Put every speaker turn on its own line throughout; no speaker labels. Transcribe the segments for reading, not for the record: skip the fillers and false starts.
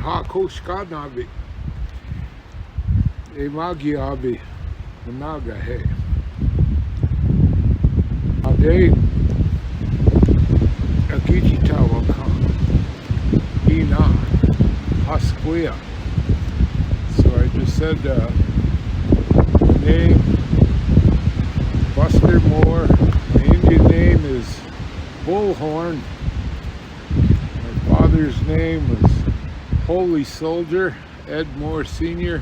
hakoshkanabi. Emagiabi. Managa he. Ade. Akichitawakan. Ina. Hasquia. So I just said the name Buster Moore. My Indian name is Bullhorn. My father's name was Holy Soldier, Ed Moore Sr.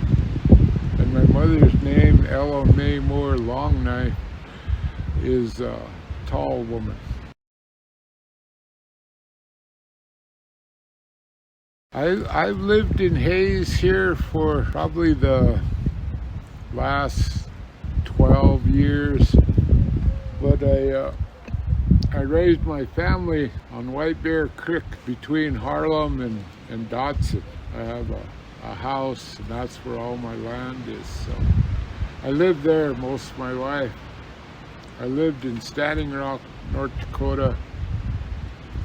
And my mother's name, Ella Mae Moore Longknife, is Tall Woman. I've lived in Hays here for probably the last 12 years, but I raised my family on White Bear Creek between Harlem and Dotson. I have a house, and that's where all my land is. So I lived there most of my life. I lived in Standing Rock, North Dakota,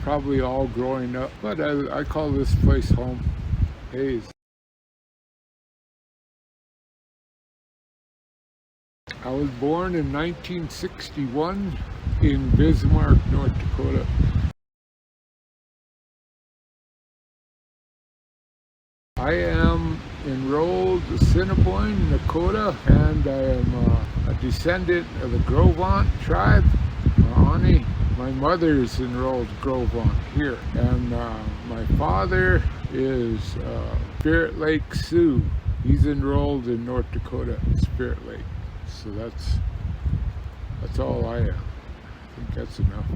probably all growing up, but I call this place home, Hays. I was born in 1961 in Bismarck, North Dakota. I am enrolled Assiniboine, Nakoda, and I am a descendant of the Grovant tribe, Aaniiih. My mother's enrolled Grovant here, and my father is Spirit Lake Sioux. He's enrolled in North Dakota, Spirit Lake. So that's all I am. I think that's enough.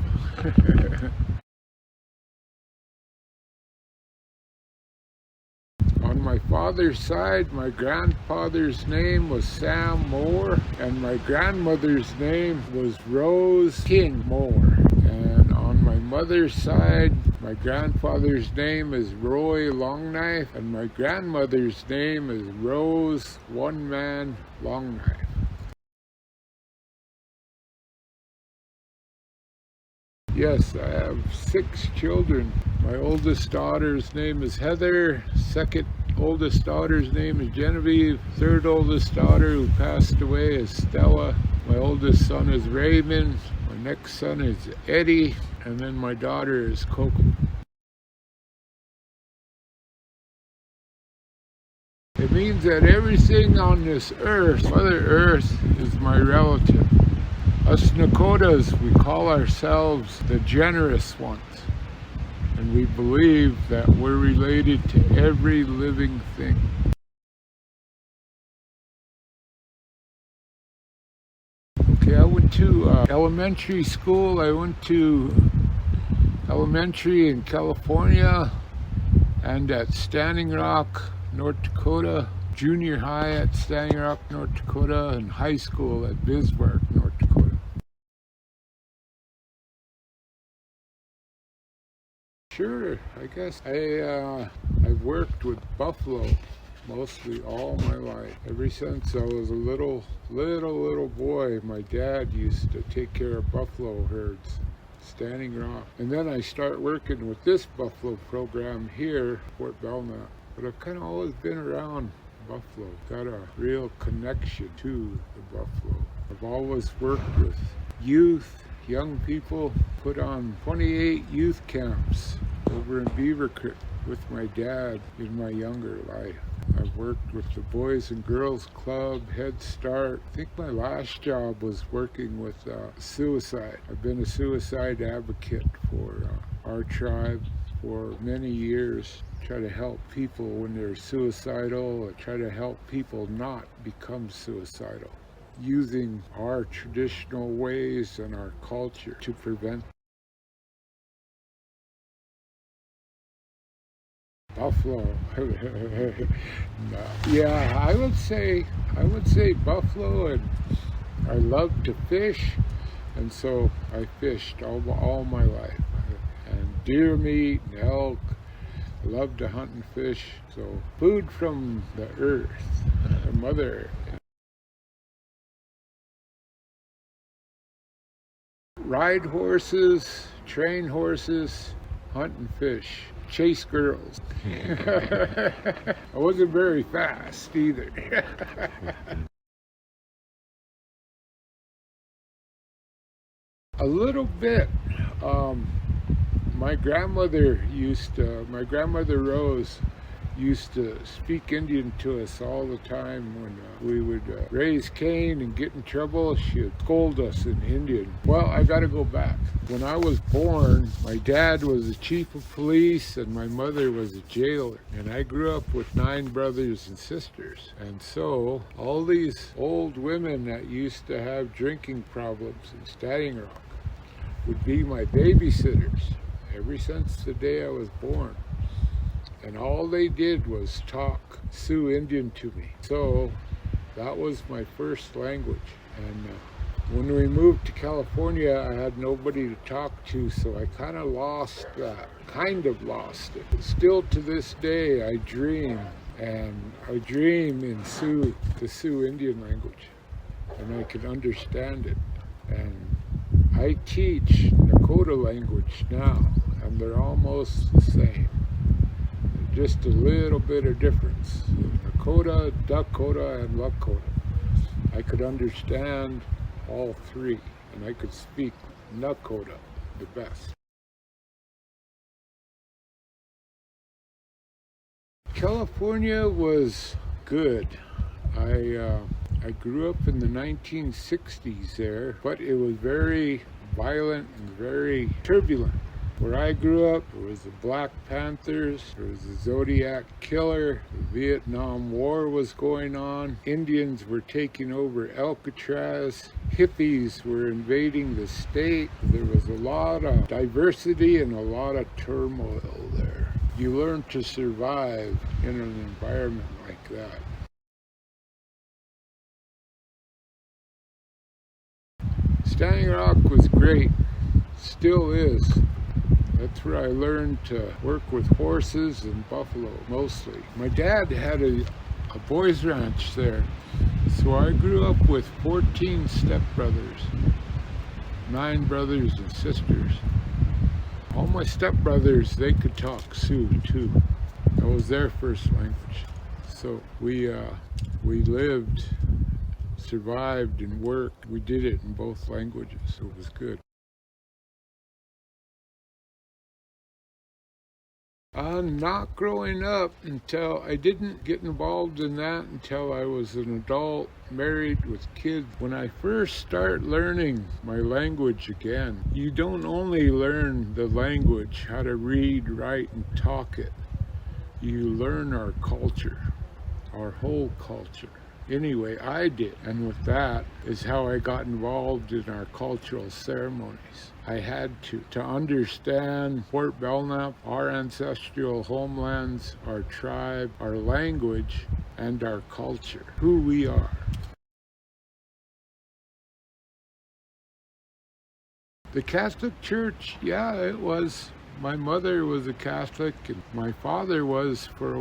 On my father's side, my grandfather's name was Sam Moore, and my grandmother's name was Rose King Moore. And on my mother's side, my grandfather's name is Roy Longknife, and my grandmother's name is Rose One Man Longknife. Yes, I have 6 children. My oldest daughter's name is Heather. Second oldest daughter's name is Genevieve. Third oldest daughter who passed away is Stella. My oldest son is Raymond. My next son is Eddie. And then my daughter is Coco. It means that everything on this earth, Mother Earth, is my relative. Us Nakodas, we call ourselves the generous ones. And we believe that we're related to every living thing. Okay, I went to elementary school. I went to elementary in California and at Standing Rock, North Dakota. Junior high at Standing Rock, North Dakota, and high school at Bismarck, North Dakota. Sure, I guess I've worked with buffalo mostly all my life. Ever since I was a little boy, my dad used to take care of buffalo herds, Standing Rock. And then I start working with this buffalo program here, Fort Belknap. But I've kind of always been around buffalo, got a real connection to the buffalo. I've always worked with youth, young people, put on 28 youth camps over in Beaver Creek with my dad in my younger life. I've worked with the Boys and Girls Club, Head Start. I think my last job was working with suicide. I've been a suicide advocate for our tribe for many years. Try to help people when they're suicidal, or try to help people not become suicidal, using our traditional ways and our culture to prevent. Buffalo. Yeah, I would say buffalo, and I love to fish, and so I fished all my life. And deer meat and elk. I love to hunt and fish. So food from the earth, Mother Earth. Ride horses, train horses, hunt and fish. chase girls. I wasn't very fast either. A little bit. My grandmother Rose used to speak Indian to us all the time when we would raise Cain and get in trouble. She would scold us in Indian. Well, I got to go back. When I was born, my dad was the chief of police and my mother was a jailer. And I grew up with 9 brothers and sisters. And so all these old women that used to have drinking problems in Standing Rock would be my babysitters ever since the day I was born. And all they did was talk Sioux Indian to me. So that was my first language. And when we moved to California, I had nobody to talk to, so I kind of lost that. It. Still to this day, I dream. And I dream in the Sioux Indian language. And I can understand it. And I teach Nakoda language now, and they're almost the same. Just a little bit of difference. Nakoda, Dakota, and Lakota. I could understand all 3, and I could speak Nakoda the best. California was good. I grew up in the 1960s there, but it was very violent and very turbulent. Where I grew up, there was the Black Panthers, there was the Zodiac Killer, the Vietnam War was going on, Indians were taking over Alcatraz, hippies were invading the state. There was a lot of diversity and a lot of turmoil there. You learn to survive in an environment like that. Standing Rock was great, still is. That's where I learned to work with horses and buffalo, mostly. My dad had a boys ranch there, so I grew up with 14 stepbrothers, 9 brothers and sisters. All my stepbrothers, they could talk Sioux too. That was their first language. So we lived, survived, and worked. We did it in both languages, so it was good. Not growing up until I didn't get involved in that until I was an adult, married with kids. When I first start learning my language again, you don't only learn the language, how to read, write, and talk it. You learn our culture, our whole culture. Anyway, I did, and with that is how I got involved in our cultural ceremonies. I had to understand Fort Belknap, our ancestral homelands, our tribe, our language, and our culture, who we are. The Catholic Church, yeah, it was. My mother was a Catholic, and my father was for a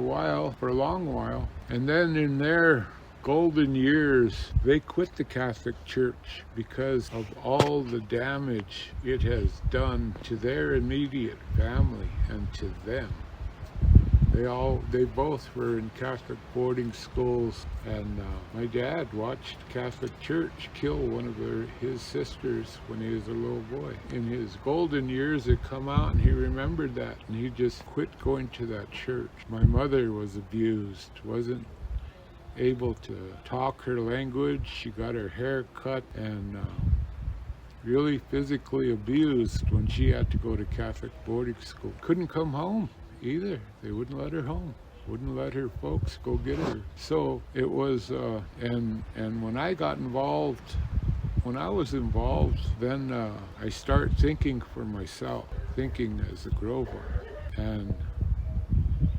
long while. And then in their golden years, they quit the Catholic Church because of all the damage it has done to their immediate family and to them. They both were in Catholic boarding schools, and my dad watched Catholic Church kill one of his sisters when he was a little boy. In his golden years, it come out, and he remembered that, and he just quit going to that church. My mother was abused, wasn't able to talk her language. She got her hair cut and really physically abused when she had to go to Catholic boarding school. Couldn't come home either. They wouldn't let her home. Wouldn't let her folks go get her. So it was, and when I got involved, when I was involved, then I start thinking for myself, thinking as a Grover, and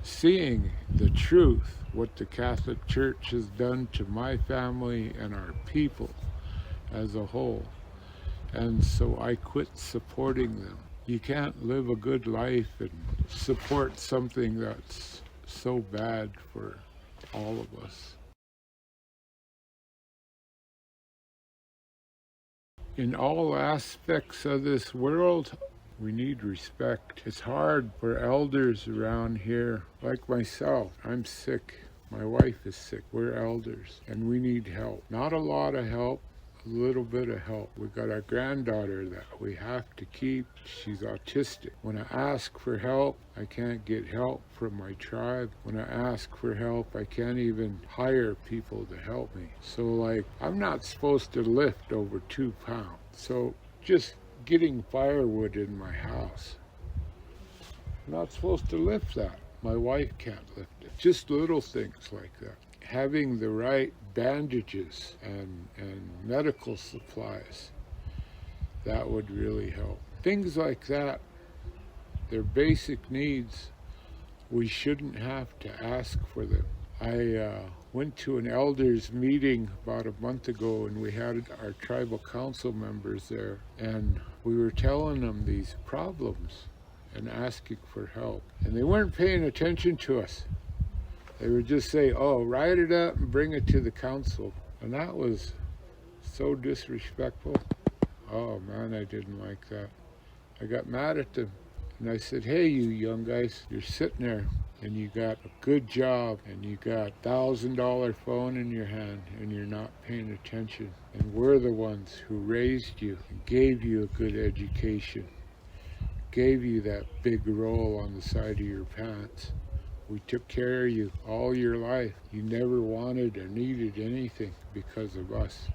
seeing the truth, what the Catholic Church has done to my family and our people as a whole. And so I quit supporting them. You can't live a good life and support something that's so bad for all of us. In all aspects of this world, We need respect. It's hard for elders around here, like myself. I'm sick. My wife is sick. We're elders, and we need help. Not a lot of help, a little bit of help. We got a granddaughter that we have to keep. She's autistic. When I ask for help, I can't get help from my tribe. When I ask for help, I can't even hire people to help me. So like, I'm not supposed to lift over 2 pounds. So just getting firewood in my house, I'm not supposed to lift that. My wife can't lift it. Just little things like that. Having the right bandages and medical supplies, that would really help. Things like that, they're basic needs. We shouldn't have to ask for them. I went to an elders meeting about a month ago, and we had our tribal council members there, and we were telling them these problems and asking for help. And they weren't paying attention to us. They would just say, oh, write it up and bring it to the council. And that was so disrespectful. Oh man, I didn't like that. I got mad at them. And I said, hey, you young guys, you're sitting there and you got a good job and you got $1,000 phone in your hand and you're not paying attention. And we're the ones who raised you and gave you a good education, gave you that big roll on the side of your pants. We took care of you all your life. You never wanted or needed anything because of us.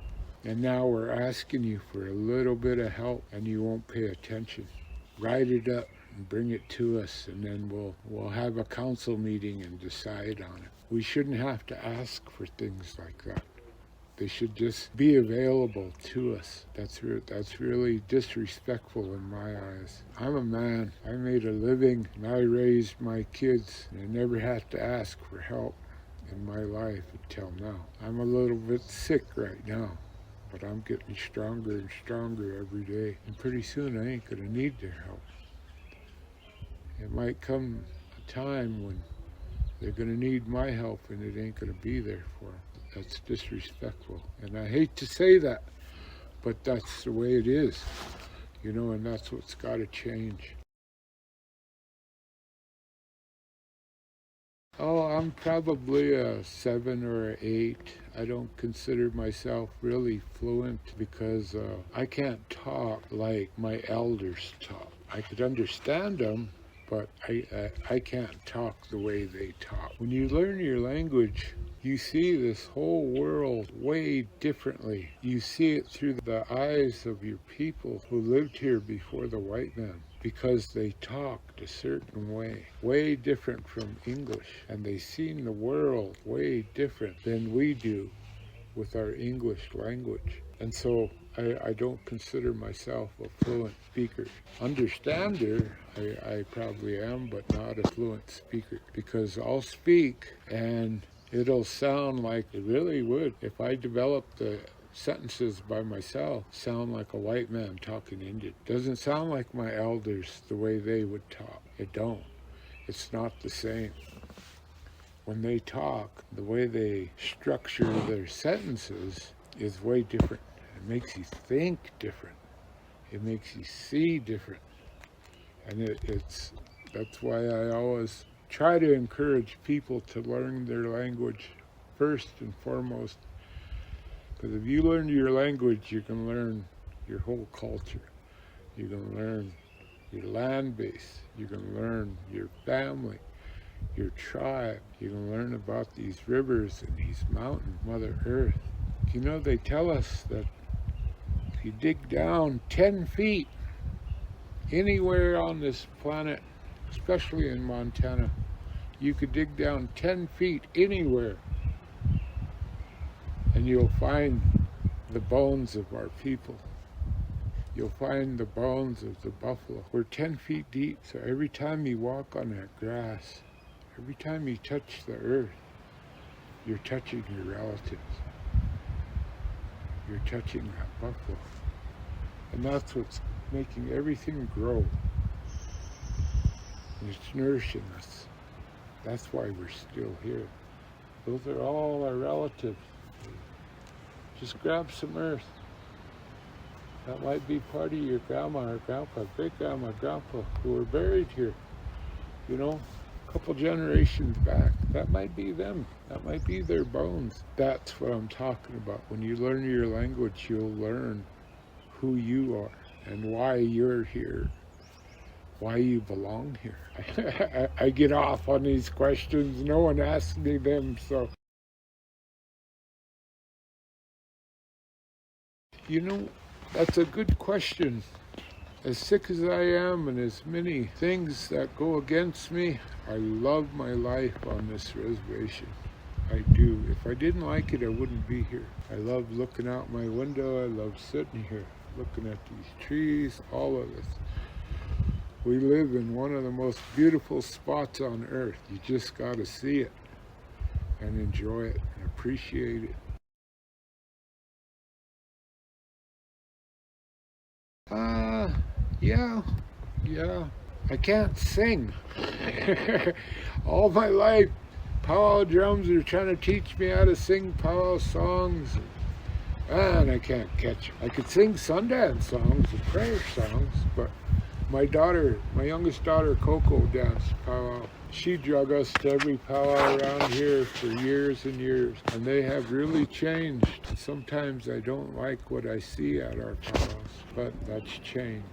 And now we're asking you for a little bit of help and you won't pay attention. Write it up and bring it to us, and then we'll have a council meeting and decide on it. We shouldn't have to ask for things like that. They should just be available to us. That's really disrespectful in my eyes. I'm a man. I made a living and I raised my kids, and I never had to ask for help in my life until now. I'm a little bit sick right now, but I'm getting stronger and stronger every day. And pretty soon I ain't gonna need their help. It might come a time when they're gonna need my help and it ain't gonna be there for them. That's disrespectful. And I hate to say that, but that's the way it is, you know, and that's what's gotta change. Oh, I'm probably a 7 or an 8. I don't consider myself really fluent because I can't talk like my elders talk. I could understand them, but I can't talk the way they talk. When you learn your language, you see this whole world way differently. You see it through the eyes of your people who lived here before the white man, because they talked a certain way different from English, and they seen the world way different than we do with our English language. And so I don't consider myself a fluent speaker. Understander, I probably am, but not a fluent speaker, because I'll speak and it'll sound like it really would. If I developed the sentences by myself, sound like a white man talking Indian. Doesn't sound like my elders the way they would talk. It don't. It's not the same. When they talk, the way they structure their sentences is way different. It makes you think different. It makes you see different. And that's why I always try to encourage people to learn their language first and foremost. Because if you learn your language, you can learn your whole culture. You can learn your land base. You can learn your family, your tribe. You can learn about these rivers and these mountains, Mother Earth. You know, they tell us that if you dig down 10 feet anywhere on this planet, especially in Montana, you could dig down 10 feet anywhere and you'll find the bones of our people. You'll find the bones of the buffalo. We're 10 feet deep, so every time you walk on that grass, every time you touch the earth, you're touching your relatives. You're touching that buffalo. And that's what's making everything grow. And it's nourishing us. That's why we're still here. Those are all our relatives. Just grab some earth. That might be part of your grandma or grandpa, great grandma, grandpa, who were buried here, you know, a couple generations back. That might be them. That might be their bones. That's what I'm talking about. When you learn your language, you'll learn who you are and why you're here, why you belong here. I get off on these questions. No one asks me them, so. You know, that's a good question. As sick as I am and as many things that go against me, I love my life on this reservation. I do. If I didn't like it, I wouldn't be here. I love looking out my window. I love sitting here, looking at these trees, all of this. We live in one of the most beautiful spots on earth. You just got to see it and enjoy it and appreciate it. Yeah. I can't sing. All my life, powwow drums are trying to teach me how to sing powwow songs. And I can't catch it. I could sing Sundance songs and prayer songs, but my youngest daughter, Coco, danced powwow. She drug us to every powwow around here for years and years, and they have really changed. Sometimes I don't like what I see at our powwows, but that's change.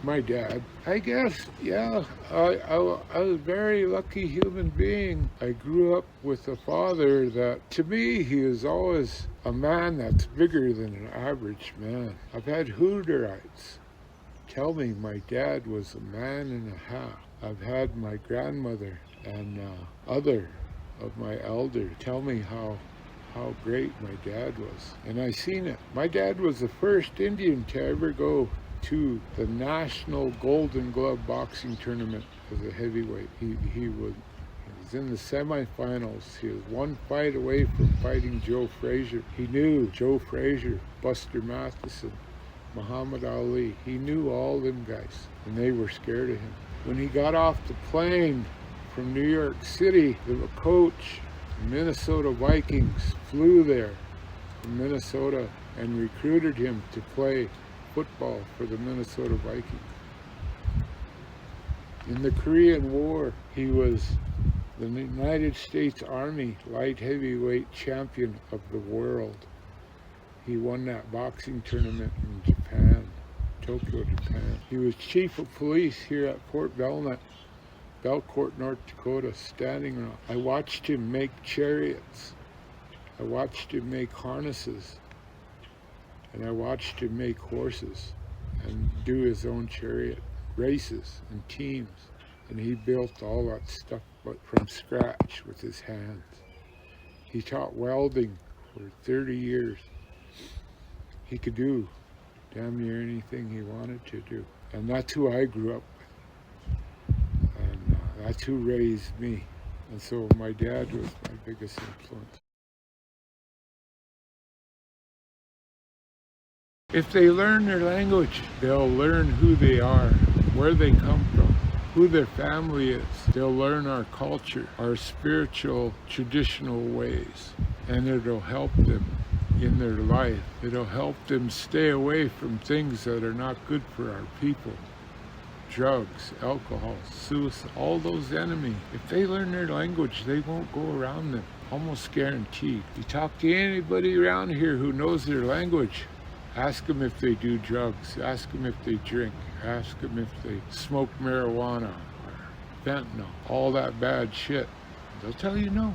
My dad, I guess, yeah. I was a very lucky human being. I grew up with a father that, to me, he is always a man that's bigger than an average man. I've had Hooterites tell me my dad was a man and a half. I've had my grandmother and other of my elders tell me how great my dad was. And I seen it. My dad was the first Indian to ever go to the National Golden Glove boxing tournament as a heavyweight. He was in the semifinals. He was one fight away from fighting Joe Frazier. He knew Joe Frazier, Buster Matheson, Muhammad Ali. He knew all them guys, and they were scared of him. When he got off the plane from New York City, the coach, Minnesota Vikings, flew there from Minnesota and recruited him to play football for the Minnesota Vikings. In the Korean War, he was the United States Army light heavyweight champion of the world. He won that boxing tournament in Japan, Tokyo, Japan. He was chief of police here at Fort Belknap, Belcourt, North Dakota, standing around. I watched him make chariots. I watched him make harnesses. And I watched him make horses and do his own chariot races and teams. And he built all that stuff from scratch with his hands. He taught welding for 30 years. He could do damn near anything he wanted to do. And that's who I grew up with. And that's who raised me. And so my dad was my biggest influence. If they learn their language, they'll learn who they are, where they come from, who their family is. They'll learn our culture, our spiritual, traditional ways, and it'll help them in their life. It'll help them stay away from things that are not good for our people. Drugs, alcohol, suicide, all those enemies. If they learn their language, they won't go around them, almost guaranteed. You talk to anybody around here who knows their language, ask them if they do drugs, ask them if they drink, ask them if they smoke marijuana or fentanyl, all that bad shit. They'll tell you no.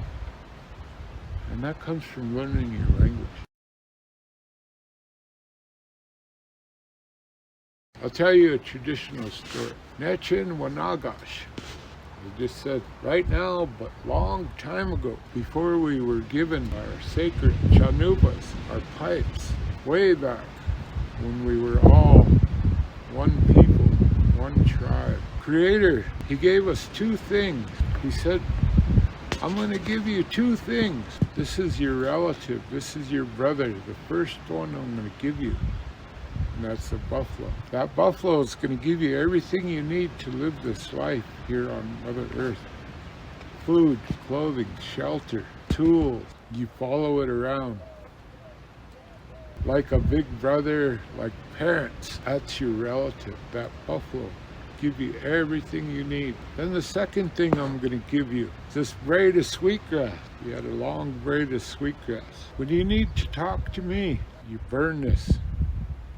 And that comes from learning your language. I'll tell you a traditional story. Nechin Wanagash. It just said, right now, but long time ago, before we were given our sacred chanubas, our pipes, way back, when we were all one people, one tribe. Creator, he gave us two things. He said, I'm going to give you two things. This is your relative. This is your brother. The first one I'm going to give you, and that's a buffalo. That buffalo is going to give you everything you need to live this life here on Mother Earth. Food, clothing, shelter, tools, You follow it around like a big brother, like parents. That's your relative. That buffalo give you everything you need. Then the second thing I'm going to give you is this braid of sweetgrass. You had a long braid of sweetgrass. When you need to talk to me, you burn this.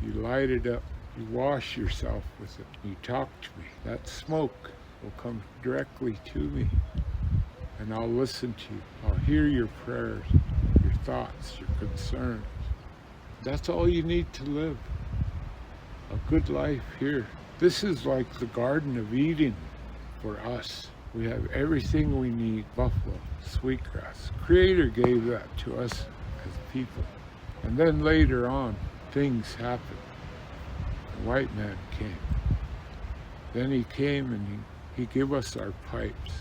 You light it up. You wash yourself with it. You talk to me. That smoke will come directly to me, and I'll listen to you. I'll hear your prayers, your thoughts, your concerns. That's all you need to live a good life here. This is like the Garden of Eden for us. We have everything we need. Buffalo, sweetgrass. Creator gave that to us as people. And then later on, things happened. The white man came. Then he came and he gave us our pipes.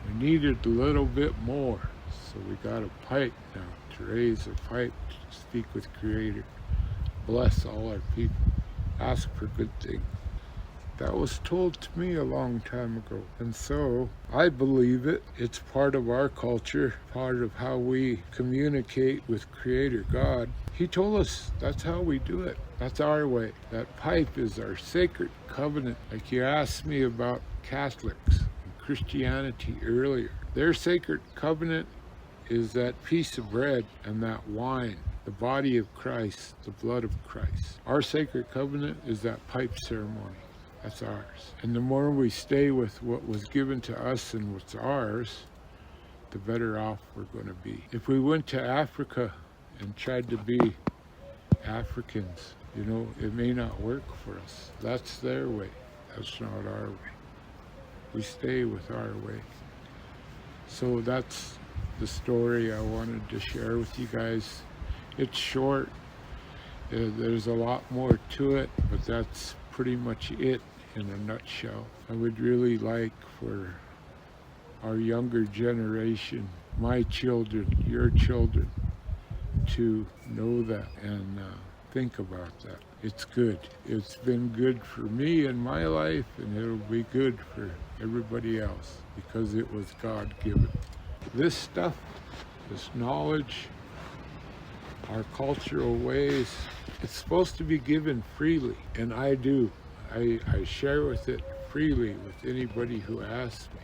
We needed a little bit more, so we got a pipe now to raise a pipe to speak with Creator. Bless all our people. Ask for good things. That was told to me a long time ago. And so I believe it. It's part of our culture, part of how we communicate with Creator God. He told us that's how we do it. That's our way. That pipe is our sacred covenant. Like you asked me about Catholics and Christianity earlier. Their sacred covenant is that piece of bread and that wine, the body of Christ, the blood of Christ. Our sacred covenant is that pipe ceremony. That's ours. And the more we stay with what was given to us and what's ours, the better off we're going to be. If we went to Africa and tried to be Africans, you know, it may not work for us. That's their way. That's not our way. We stay with our way. So that's the story I wanted to share with you guys. It's short. There's a lot more to it, but that's pretty much it in a nutshell. I would really like for our younger generation, my children, your children, to know that and think about that. It's good. It's been good for me in my life, and it'll be good for everybody else because it was God-given. This stuff, this knowledge, our cultural ways, it's supposed to be given freely, and I do. I share with it freely with anybody who asks me.